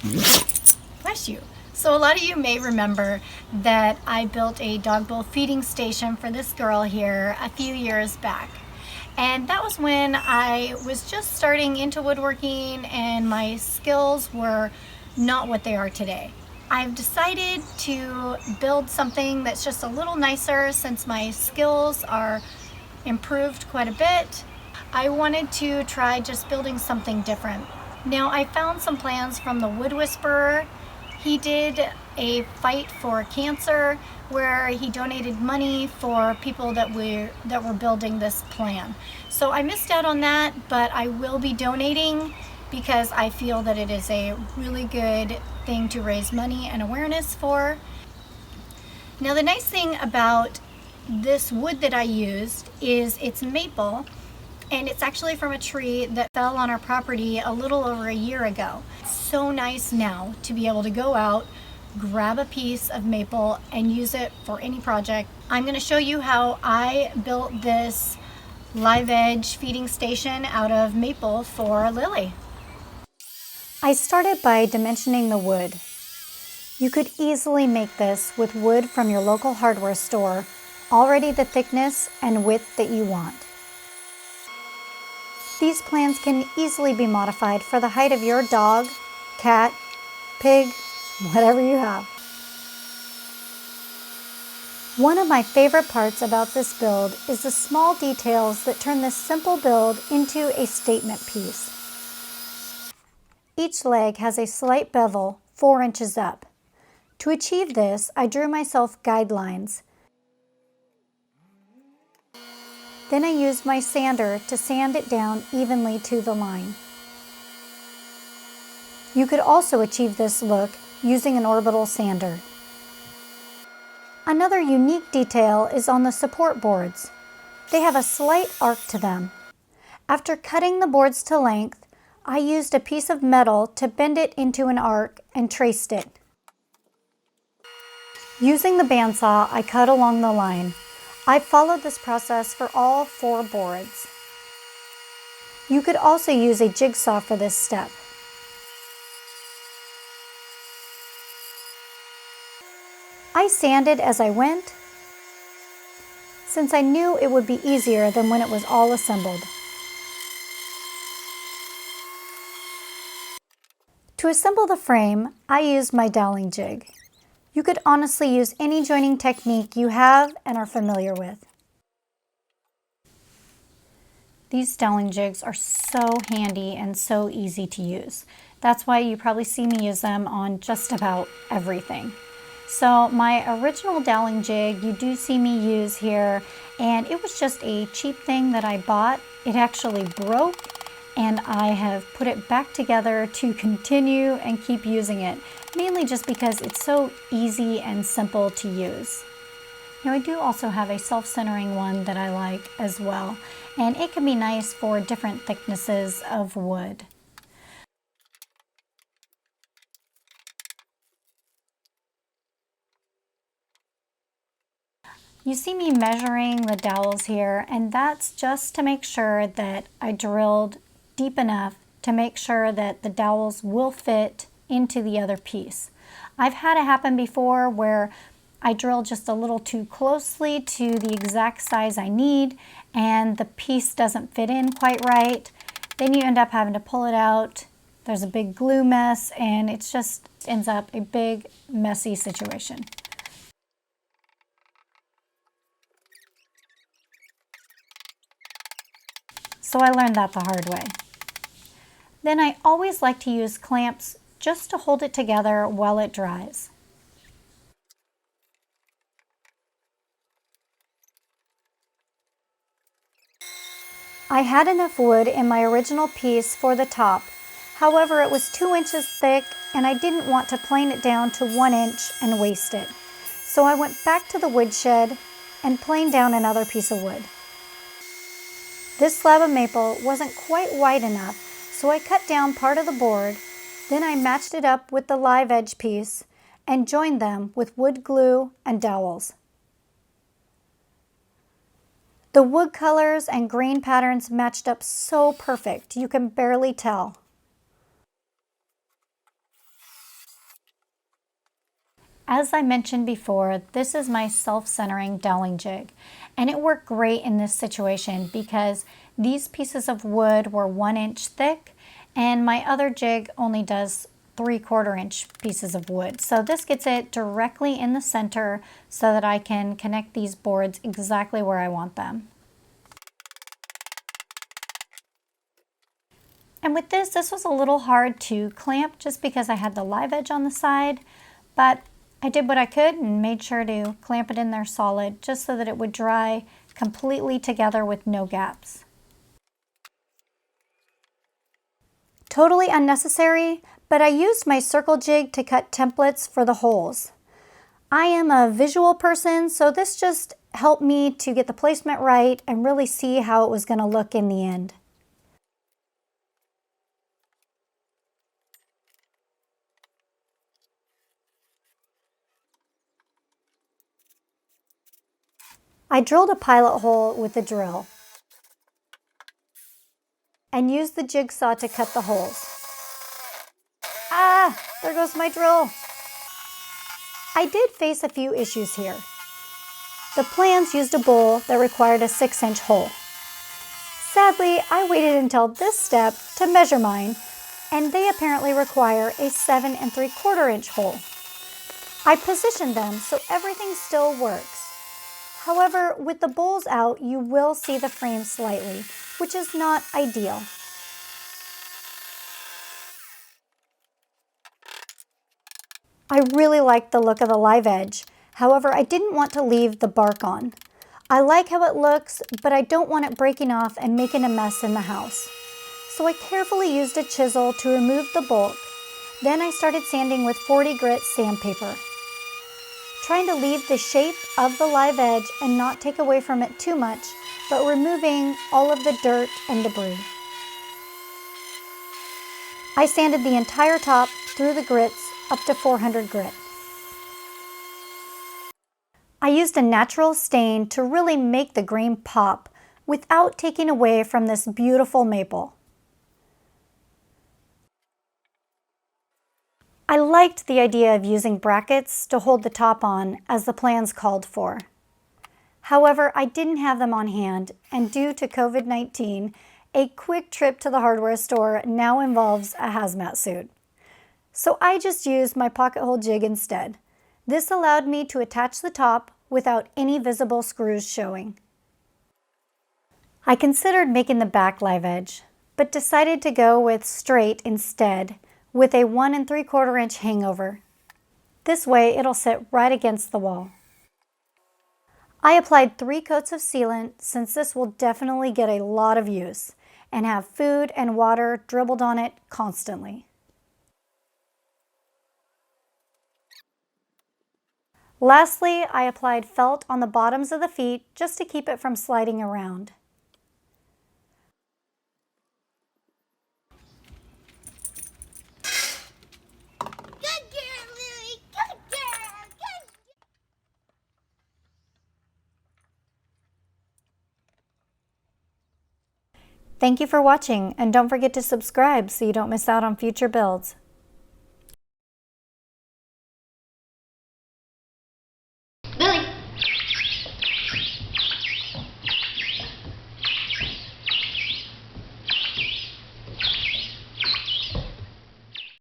Bless you. So a lot of you may remember that I built a dog bowl feeding station for this girl here a few years back. And that was when I was just starting into woodworking and my skills were not what they are today. I've decided to build something that's just a little nicer since my skills are improved quite a bit. I wanted to try just building something different. Now I found some plans from the Wood Whisperer. He did a fight for cancer where he donated money for people that were building this plan. So I missed out on that, but I will be donating because I feel that it is a really good thing to raise money and awareness for. Now the nice thing about this wood that I used is it's maple, and it's actually from a tree that fell on our property a little over a year ago. So nice now to be able to go out, grab a piece of maple and use it for any project. I'm going to show you how I built this live edge feeding station out of maple for Lily. I started by dimensioning the wood. You could easily make this with wood from your local hardware store, already the thickness and width that you want. These plans can easily be modified for the height of your dog, cat, pig, whatever you have. One of my favorite parts about this build is the small details that turn this simple build into a statement piece. Each leg has a slight bevel 4 inches up. To achieve this, I drew myself guidelines. Then I used my sander to sand it down evenly to the line. You could also achieve this look using an orbital sander. Another unique detail is on the support boards. They have a slight arc to them. After cutting the boards to length, I used a piece of metal to bend it into an arc and traced it. Using the bandsaw, I cut along the line. I followed this process for all 4 boards. You could also use a jigsaw for this step. I sanded as I went, since I knew it would be easier than when it was all assembled. To assemble the frame, I used my doweling jig. You could honestly use any joining technique you have and are familiar with. These doweling jigs are so handy and so easy to use. That's why you probably see me use them on just about everything. So my original doweling jig you do see me use here, and it was just a cheap thing that I bought. It actually broke, and I have put it back together to continue and keep using it, mainly just because it's so easy and simple to use. Now I do also have a self-centering one that I like as well, and it can be nice for different thicknesses of wood. You see me measuring the dowels here, and that's just to make sure that I drilled deep enough to make sure that the dowels will fit into the other piece. I've had it happen before where I drill just a little too closely to the exact size I need and the piece doesn't fit in quite right. Then you end up having to pull it out. There's a big glue mess and it just ends up a big messy situation. So I learned that the hard way. Then I always like to use clamps just to hold it together while it dries. I had enough wood in my original piece for the top. However, it was 2 inches thick and I didn't want to plane it down to 1 inch and waste it. So I went back to the woodshed and planed down another piece of wood. This slab of maple wasn't quite wide enough, so I cut down part of the board. Then I matched it up with the live edge piece and joined them with wood glue and dowels. The wood colors and grain patterns matched up so perfect, you can barely tell. As I mentioned before, this is my self-centering doweling jig, and it worked great in this situation because these pieces of wood were 1 inch thick and my other jig only does 3/4 inch pieces of wood. So this gets it directly in the center so that I can connect these boards exactly where I want them. And with this was a little hard to clamp just because I had the live edge on the side, but I did what I could and made sure to clamp it in there solid just so that it would dry completely together with no gaps. Totally unnecessary, but I used my circle jig to cut templates for the holes. I am a visual person, so this just helped me to get the placement right and really see how it was going to look in the end. I drilled a pilot hole with a drill and used the jigsaw to cut the holes. Ah, there goes my drill. I did face a few issues here. The plans used a bowl that required a 6-inch hole. Sadly, I waited until this step to measure mine, and they apparently require a 7 3/4 inch hole. I positioned them so everything still works. However, with the bowls out, you will see the frame slightly, which is not ideal. I really liked the look of the live edge. However, I didn't want to leave the bark on. I like how it looks, but I don't want it breaking off and making a mess in the house. So I carefully used a chisel to remove the bulk. Then I started sanding with 40 grit sandpaper, trying to leave the shape of the live edge and not take away from it too much, but removing all of the dirt and debris. I sanded the entire top through the grits up to 400 grit. I used a natural stain to really make the grain pop without taking away from this beautiful maple. I liked the idea of using brackets to hold the top on as the plans called for. However, I didn't have them on hand, and due to COVID-19, a quick trip to the hardware store now involves a hazmat suit. So I just used my pocket hole jig instead. This allowed me to attach the top without any visible screws showing. I considered making the back live edge, but decided to go with straight instead, with a 1 3/4 inch hangover. This way it'll sit right against the wall. I applied 3 coats of sealant since this will definitely get a lot of use and have food and water dribbled on it constantly. Lastly, I applied felt on the bottoms of the feet just to keep it from sliding around. Thank you for watching, and don't forget to subscribe so you don't miss out on future builds.